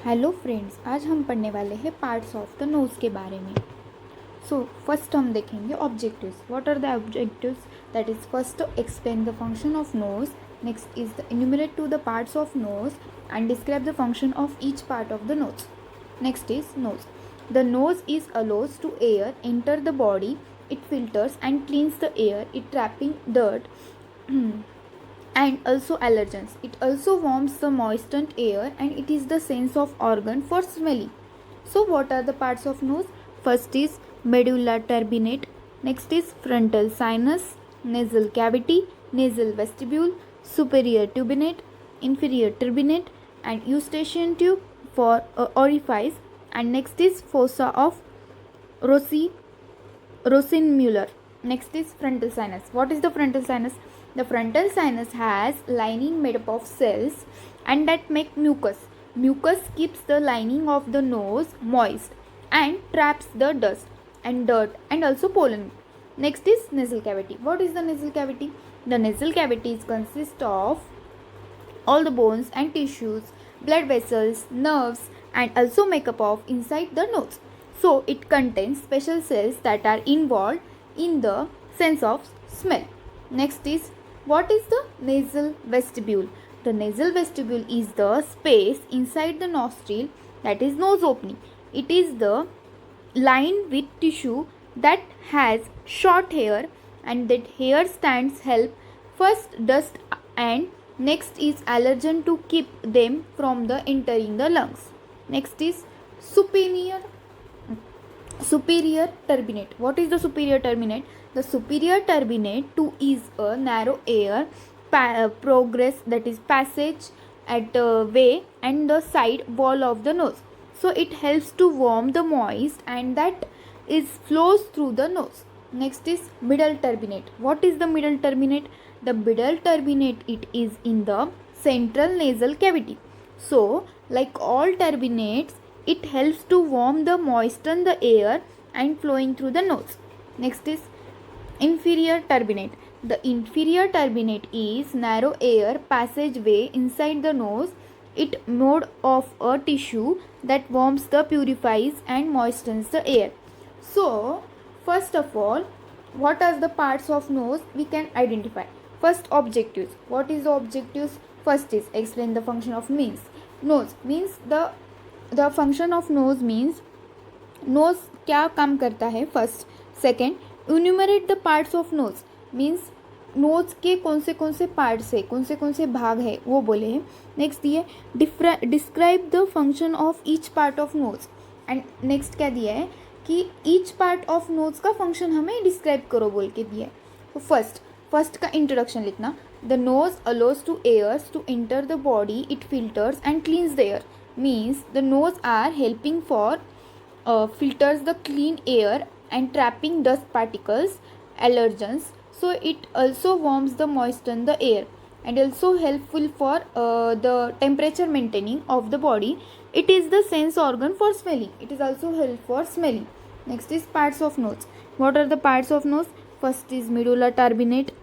Hello friends, आज हम पढ़ने वाले हैं पार्ट्स ऑफ द नोज़ के बारे में। फर्स्ट हम देखेंगे objectives. What are the objectives? That is first to explain the function of nose, next is the enumerate to the parts of nose and describe the function of each part of the nose. Next is nose. The nose is allows to air enter the body, it filters and cleans the air, it trapping dirt and also allergens. It also warms the moistened air and it is the sense of organ for smelling. So what are the parts of nose? First is medulla turbinate, next is frontal sinus, nasal cavity, nasal vestibule, superior turbinate, inferior turbinate and eustachian tube for orifice, and next is fossa of Rosenmuller. Next is frontal sinus. What is the frontal sinus? The frontal sinus has lining made up of cells and that make mucus. Mucus keeps the lining of the nose moist and traps the dust and dirt and also pollen. Next is nasal cavity. What is the nasal cavity? The nasal cavity consists of all the bones and tissues, blood vessels, nerves and also makeup of inside the nose. So it contains special cells that are involved in the sense of smell. Next is, what is the nasal vestibule? The nasal vestibule is the space inside the nostril, that is nose opening. It is the line with tissue that has short hair and that hair stands help first dust and next is allergen to keep them from the entering the lungs. Next is superior turbinate. What is the superior turbinate? The superior turbinate too is a narrow air progress, that is passage at way and the side wall of the nose. So it helps to warm the moist and that is flows through the nose. Next is middle turbinate. What is the middle turbinate? The middle turbinate, it is in the central nasal cavity. So like all turbinates, it helps to warm the moisten the air and flowing through the nose. Next is inferior turbinate. The inferior turbinate is narrow air passageway inside the nose. It made of a tissue that warms the purifies and moistens the air. So first of all, what are the parts of nose we can identify? First, objectives. What is the objectives? First is explain the function of means. Nose means the function of nose means nose क्या काम करता है. First. Second, enumerate the parts of nose means nose के कौन से parts है, कौन से भाग है वो बोले हैं. नेक्स्ट दिए describe the function of each part of nose and next क्या दिया है कि ईच पार्ट ऑफ नोज का फंक्शन हमें डिस्क्राइब करो बोल के दिया है. तो फर्स्ट का इंट्रोडक्शन लिखना. The nose allows to airs to enter the body, it filters and cleans the air. Means the nose are helping for filters the clean air and trapping dust particles, allergens. So it also warms the moisten the air and also helpful for the temperature maintaining of the body. It is the sense organ for smelling. It is also help for smelling. Next is parts of nose. What are the parts of nose? First is medulla turbinate,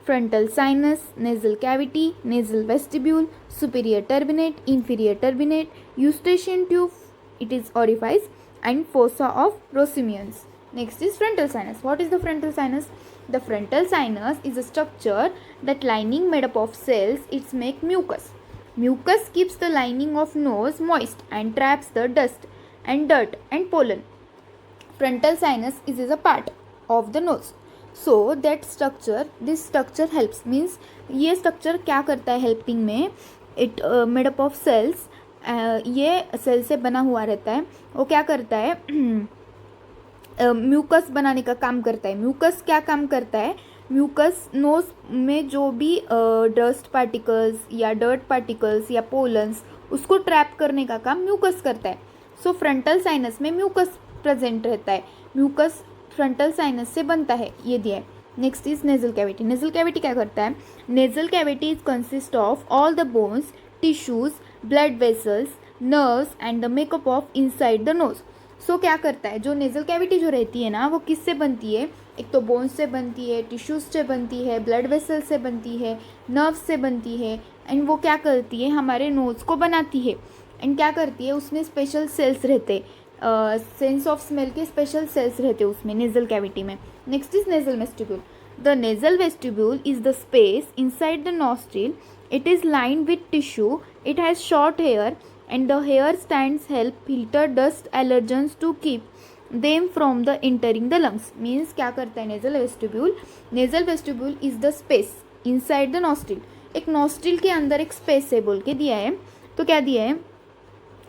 frontal sinus, nasal cavity, nasal vestibule, superior turbinate, inferior turbinate, eustachian tube, it is orifice, and fossa of Rosenmuller. Next is frontal sinus. What is the frontal sinus? The frontal sinus is a structure that lining made up of cells. It's make mucus. Mucus keeps the lining of nose moist and traps the dust and dirt and pollen. Frontal sinus is a part of the nose. So that structure, this structure helps. Means ये structure क्या करता है helping में? It made up of cells. ये cell से बना हुआ रहता है. वो क्या करता है? म्यूकस बनाने का काम करता है. म्यूकस क्या काम करता है? म्यूकस नोज में जो भी डस्ट पार्टिकल्स या डर्ट पार्टिकल्स या पोलन्स उसको ट्रैप करने का काम म्यूकस करता है. सो फ्रंटल साइनस में म्यूकस प्रेजेंट रहता है. म्यूकस फ्रंटल साइनस से बनता है, ये दिया है. Next is nasal cavity. Nasal cavity क्या करता है? Nasal cavity is consist of all the bones, tissues, blood vessels, nerves and the makeup of inside the nose. So क्या करता है? जो नेजल कैविटी जो रहती है ना, वो किससे बनती है? एक तो बोन्स से बनती है, टिश्यूज से बनती है, ब्लड वेसल से बनती है, नर्व्स से बनती है एंड वो क्या करती है? हमारे नोज़ को बनाती है. एंड क्या करती है, उसमें स्पेशल सेल्स रहते, सेंस ऑफ स्मेल के स्पेशल सेल्स रहते उसमें नेजल कैविटी में. Next is nasal vestibule. The nasal vestibule is the space inside the nostril. It is lined with tissue. It has short hair and the hair stands help filter dust allergens to keep them from the entering the lungs. Means क्या करता है nasal vestibule? Nasal vestibule is the space inside the nostril. एक nostril के अंदर एक space है बोल के दिया है, तो क्या दिया है,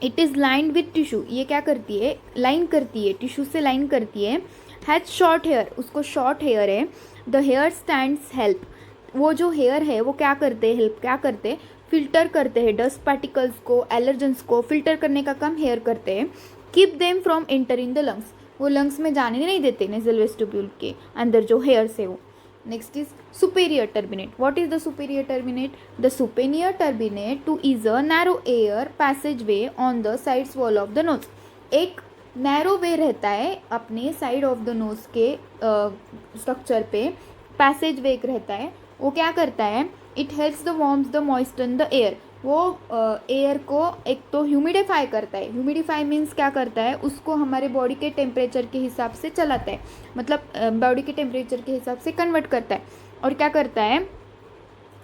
it is lined with tissue. ये क्या करती है, लाइन करती है, टिश्यू से लाइन करती है. हैज शॉर्ट हेयर, उसको शॉर्ट हेयर है. द हेयर स्टैंड्स हेल्प, वो जो हेयर है वो क्या करते हैं, हेल्प क्या करते हैं, फिल्टर करते हैं डस्ट पार्टिकल्स को, एलर्जेंस को फिल्टर करने का काम हेयर करते हैं. Keep them from entering the lungs, वो लंग्स में जाने नहीं देते नेजल वेस्टिब्यूल के अंदर जो हेयर्स है वो. Next is superior turbinate. What is the superior turbinate? The superior turbinate too is a narrow air passage way on the sides wall of the nose. एक नैरो वे रहता है अपने side of the nose के structure पे, passage way रहता है. वो क्या करता है, it helps the warms the moisten the air. वो एयर को एक तो ह्यूमिडिफाई करता है. ह्यूमिडिफाई मीन्स क्या करता है, उसको हमारे बॉडी के टेम्परेचर के हिसाब से चलाता है, मतलब बॉडी के टेम्परेचर के हिसाब से कन्वर्ट करता है. और क्या करता है,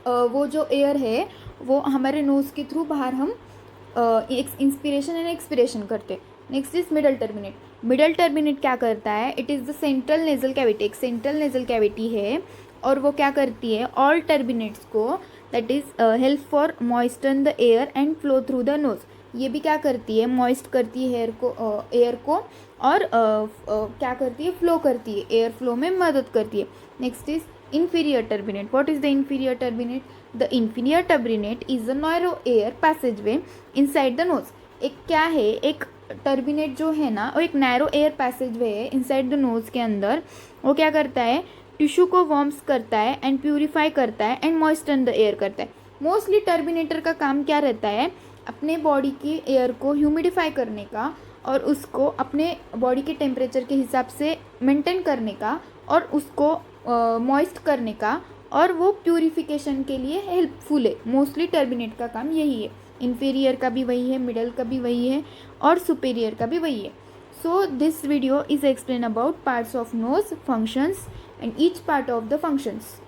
वो जो एयर है वो हमारे नोज़ के थ्रू बाहर हम इंस्पिरेशन एंड एक्सपिरेशन करते हैं. Next is middle terminate. Middle terminate क्या करता है, it is the central nasal cavity. एक सेंट्रल नेजल कैविटी है और वो क्या करती है, ऑल टर्बिनेट्स को, that is help for moisten the air and flow through the nose. ये भी क्या करती है, मॉइस्ट करती है एयर को और क्या करती है, फ्लो करती है, एयर फ्लो में मदद करती है. Next is inferior turbinate. What is the inferior turbinate? The inferior turbinate is a narrow air passageway inside the nose. एक क्या है, एक टर्बिनेट जो है ना, वो एक नैरो एयर पैसेजवे है इनसाइड द नोज़ के अंदर. वो क्या करता है, टिश्यू को वार्म्स करता है एंड प्यूरिफाई करता है एंड मॉइस्टन द एयर करता है. मोस्टली टर्बिनेटर का काम क्या रहता है, अपने बॉडी की एयर को ह्यूमिडिफाई करने का और उसको अपने बॉडी के टेम्परेचर के हिसाब से मेंटेन करने का और उसको मॉइस्ट करने का, और वो प्यूरिफिकेशन के लिए हेल्पफुल है. मोस्टली टर्बिनेट का काम यही है. इन्फीरियर का भी वही है, मिडल का भी वही है और सुपेरियर का भी वही है. So this video is explain about parts of nose, functions and each part of the functions.